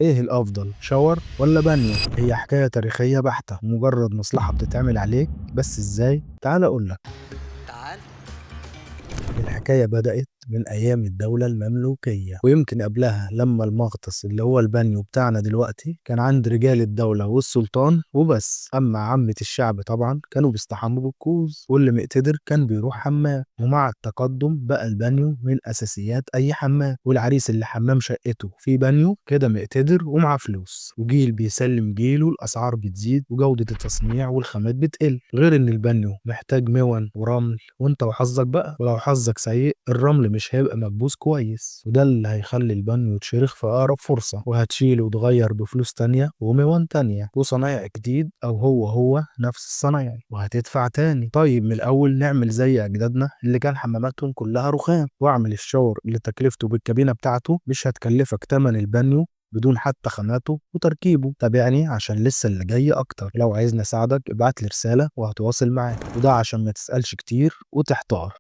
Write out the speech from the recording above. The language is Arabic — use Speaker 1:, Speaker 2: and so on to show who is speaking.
Speaker 1: ايه الافضل، شاور ولا بانيو؟ هي حكايه تاريخيه بحته، مجرد مصلحه بتتعمل عليك. بس ازاي؟ تعال اقول لك.
Speaker 2: تعال.
Speaker 1: الحكاية بدأت من أيام الدولة المملوكية، ويمكن قبلها لما المغطس اللي هو البانيو بتاعنا دلوقتي كان عند رجال الدولة والسلطان وبس. أما عامة الشعب طبعا كانوا بيستحموا بالكوز، واللي مقتدر كان بيروح حمام. ومع التقدم بقى البانيو من أساسيات أي حمام، والعريس اللي حمام شقته في بانيو كده مقتدر ومعاه فلوس. وجيل بيسلم جيله، الأسعار بتزيد وجودة التصنيع والخامات بتقل، غير إن البانيو محتاج مون ورمل، وانت وحظك بقى. ولو حظك سيء الرمل مش هيبقى مكبوس كويس، وده اللي هيخلي البانيو يتشرخ في أقرب فرصة، وهتشيله وتغير بفلوس تانية وميوان تانية وصنايع جديد، أو هو نفس الصنايعي، وهتدفع تاني. طيب من الأول نعمل زي أجدادنا اللي كان حماماتهم كلها رخام، واعمل الشاور اللي تكلفته بالكابينة بتاعته مش هتكلفك تمن البانيو بدون حتى خاماته وتركيبه. تابعني عشان لسه اللي جاي اكتر. لو عايزني اساعدك ابعت لي رسالة وهتواصل معاك، وده عشان ما تسألش كتير وتحتار.